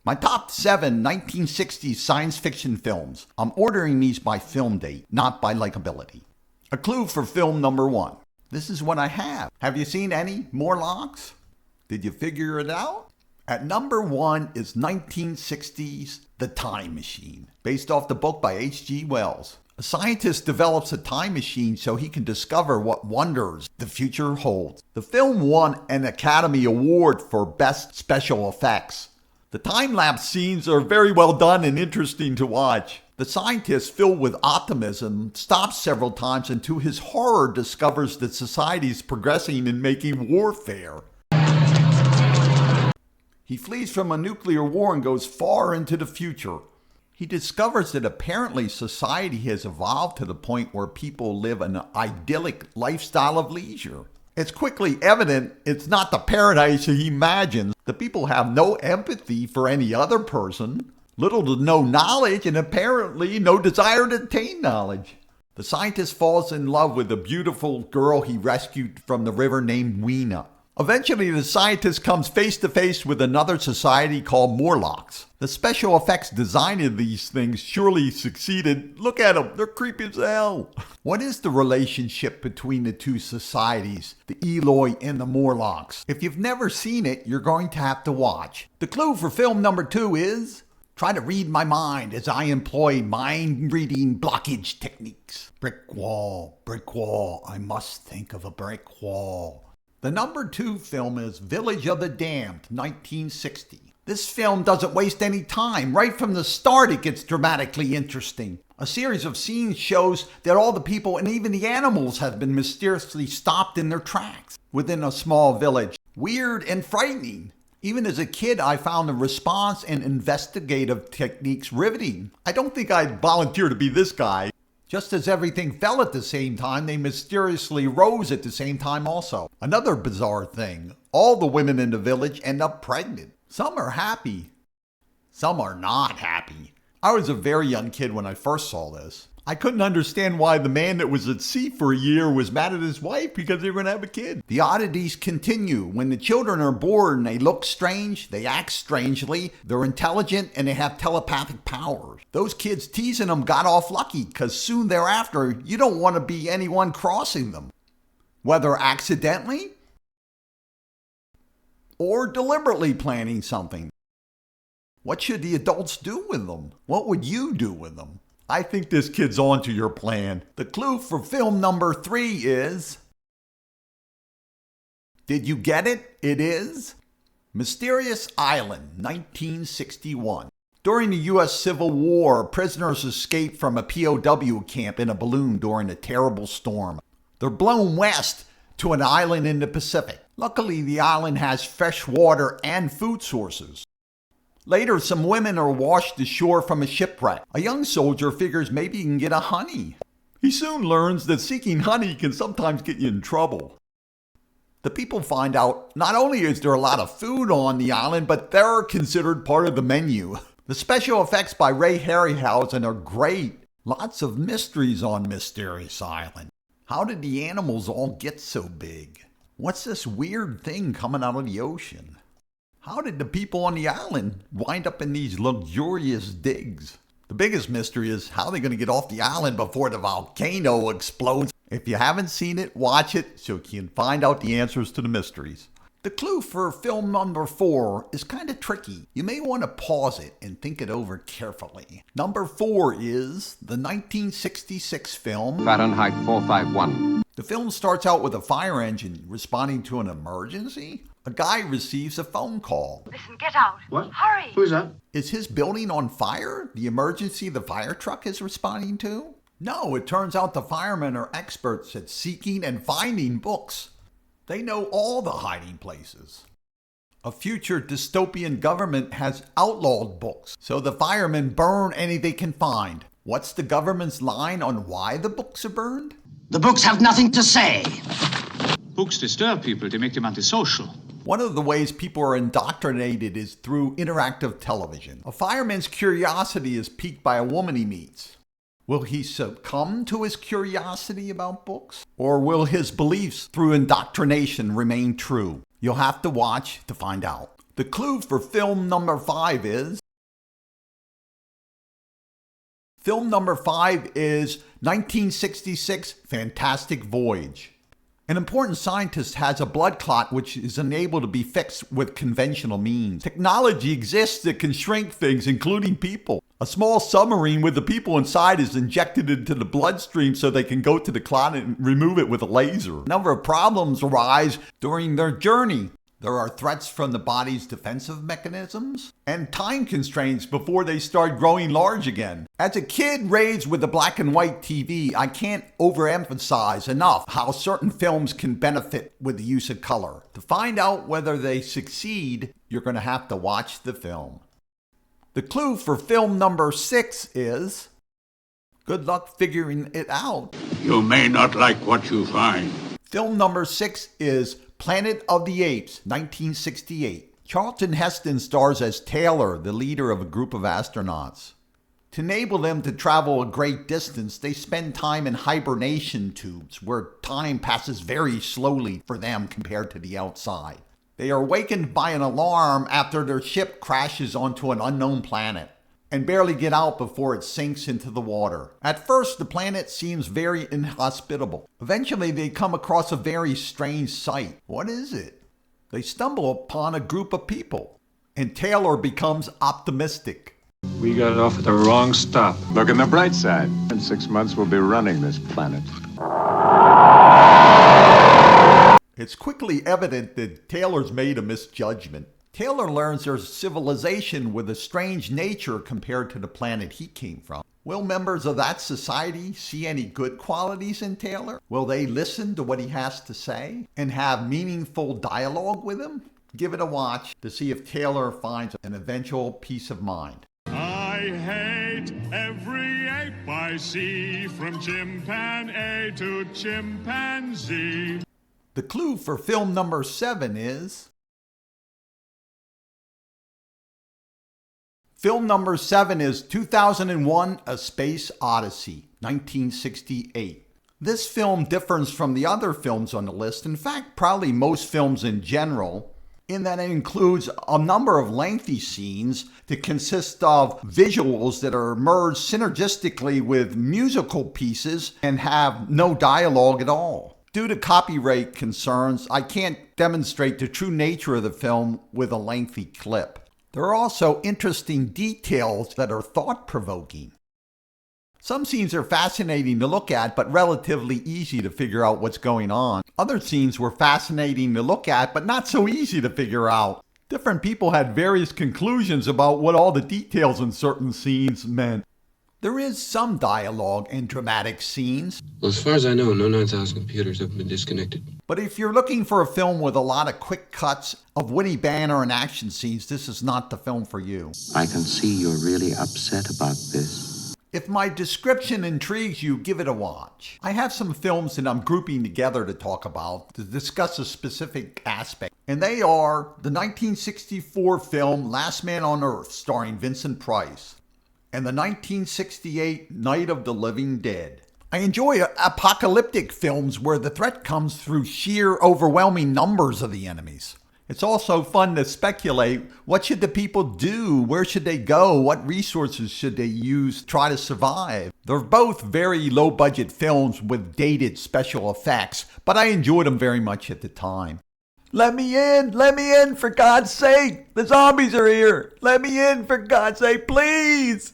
My top 7 1960s science fiction films. I'm ordering these by film date, not by likability. A clue for film number 1. This is what I have. Have you seen any Morlocks? Did you figure it out? At number 1 is 1960's The Time Machine, based off the book by H.G. Wells. A scientist develops a time machine so he can discover what wonders the future holds. The film won an Academy Award for Best Special Effects. The time-lapse scenes are very well done and interesting to watch. The scientist, filled with optimism, stops several times and to his horror discovers that society is progressing in making warfare. He flees from a nuclear war and goes far into the future. He discovers that apparently society has evolved to the point where people live an idyllic lifestyle of leisure. It's quickly evident it's not the paradise he imagines. The people have no empathy for any other person, little to no knowledge, and apparently no desire to attain knowledge. The scientist falls in love with a beautiful girl he rescued from the river named Weena. Eventually, the scientist comes face to face with another society called Morlocks. The special effects design of these things surely succeeded. Look at them, they're creepy as hell. What is the relationship between the two societies, the Eloi and the Morlocks? If you've never seen it, you're going to have to watch. The clue for film number 2 is try to read my mind as I employ mind-reading blockage techniques. Brick wall, I must think of a brick wall. The number 2 film is Village of the Damned, 1960. This film doesn't waste any time. Right from the start, it gets dramatically interesting. A series of scenes shows that all the people and even the animals have been mysteriously stopped in their tracks within a small village. Weird and frightening. Even as a kid, I found the response and investigative techniques riveting. I don't think I'd volunteer to be this guy. Just as everything fell at the same time, they mysteriously rose at the same time also. Another bizarre thing, all the women in the village end up pregnant. Some are happy, some are not happy. I was a very young kid when I first saw this. I couldn't understand why the man that was at sea for a year was mad at his wife because they were going to have a kid. The oddities continue. When the children are born, they look strange, they act strangely, they're intelligent, and they have telepathic powers. Those kids teasing them got off lucky because soon thereafter, you don't want to be anyone crossing them. Whether accidentally or deliberately planning something. What should the adults do with them? What would you do with them? I think this kid's onto your plan. The clue for film number 3 is... Did you get it? It is... Mysterious Island, 1961. During the U.S. Civil War, prisoners escaped from a POW camp in a balloon during a terrible storm. They're blown west to an island in the Pacific. Luckily, the island has fresh water and food sources. Later, some women are washed ashore from a shipwreck. A young soldier figures maybe he can get a honey. He soon learns that seeking honey can sometimes get you in trouble. The people find out not only is there a lot of food on the island, but they're considered part of the menu. The special effects by Ray Harryhausen are great. Lots of mysteries on Mysterious Island. How did the animals all get so big? What's this weird thing coming out of the ocean? How did the people on the island wind up in these luxurious digs? The biggest mystery is how they're going to get off the island before the volcano explodes. If you haven't seen it, watch it so you can find out the answers to the mysteries. The clue for film number 4 is kind of tricky. You may want to pause it and think it over carefully. Number 4 is the 1966 film Fahrenheit 451. The film starts out with a fire engine responding to an emergency. A guy receives a phone call. Listen, get out. What? Hurry. Who's that? Is his building on fire? The emergency the fire truck is responding to? No, it turns out the firemen are experts at seeking and finding books. They know all the hiding places. A future dystopian government has outlawed books, so the firemen burn any they can find. What's the government's line on why the books are burned? The books have nothing to say. Books disturb people, they make them antisocial. One of the ways people are indoctrinated is through interactive television. A fireman's curiosity is piqued by a woman he meets. Will he succumb to his curiosity about books? Or will his beliefs through indoctrination remain true? You'll have to watch to find out. The clue for film number 5 is... Film number 5 is 1966 Fantastic Voyage. An important scientist has a blood clot which is unable to be fixed with conventional means. Technology exists that can shrink things, including people. A small submarine with the people inside is injected into the bloodstream so they can go to the clot and remove it with a laser. A number of problems arise during their journey. There are threats from the body's defensive mechanisms and time constraints before they start growing large again. As a kid raised with a black and white TV, I can't overemphasize enough how certain films can benefit with the use of color. To find out whether they succeed, you're going to have to watch the film. The clue for film number 6 is... Good luck figuring it out. You may not like what you find. Film number 6 is Planet of the Apes, 1968. Charlton Heston stars as Taylor, the leader of a group of astronauts. To enable them to travel a great distance, they spend time in hibernation tubes, where time passes very slowly for them compared to the outside. They are awakened by an alarm after their ship crashes onto an unknown planet, and barely get out before it sinks into the water. At first, the planet seems very inhospitable. Eventually, they come across a very strange sight. What is it? They stumble upon a group of people, and Taylor becomes optimistic. We got off at the wrong stop. Look on the bright side. In 6 months, we'll be running this planet. It's quickly evident that Taylor's made a misjudgment. Taylor learns there's civilization with a strange nature compared to the planet he came from. Will members of that society see any good qualities in Taylor? Will they listen to what he has to say and have meaningful dialogue with him? Give it a watch to see if Taylor finds an eventual peace of mind. I hate every ape I see, from chimpanzee to chimpanzee. The clue for film number 7 is... Film number 7 is 2001: A Space Odyssey, 1968. This film differs from the other films on the list, in fact, probably most films in general, in that it includes a number of lengthy scenes that consist of visuals that are merged synergistically with musical pieces and have no dialogue at all. Due to copyright concerns, I can't demonstrate the true nature of the film with a lengthy clip. There are also interesting details that are thought-provoking. Some scenes are fascinating to look at, but relatively easy to figure out what's going on. Other scenes were fascinating to look at, but not so easy to figure out. Different people had various conclusions about what all the details in certain scenes meant. There is some dialogue in dramatic scenes. Well, as far as I know, no 9,000 computers have been disconnected. But if you're looking for a film with a lot of quick cuts of witty banter and action scenes, this is not the film for you. I can see you're really upset about this. If my description intrigues you, give it a watch. I have some films that I'm grouping together to talk about to discuss a specific aspect. And they are the 1964 film Last Man on Earth, starring Vincent Price, and the 1968 Night of the Living Dead. I enjoy apocalyptic films where the threat comes through sheer overwhelming numbers of the enemies. It's also fun to speculate, what should the people do? Where should they go? What resources should they use to try to survive? They're both very low budget films with dated special effects, but I enjoyed them very much at the time. Let me in, for God's sake! The zombies are here! Let me in, for God's sake, please!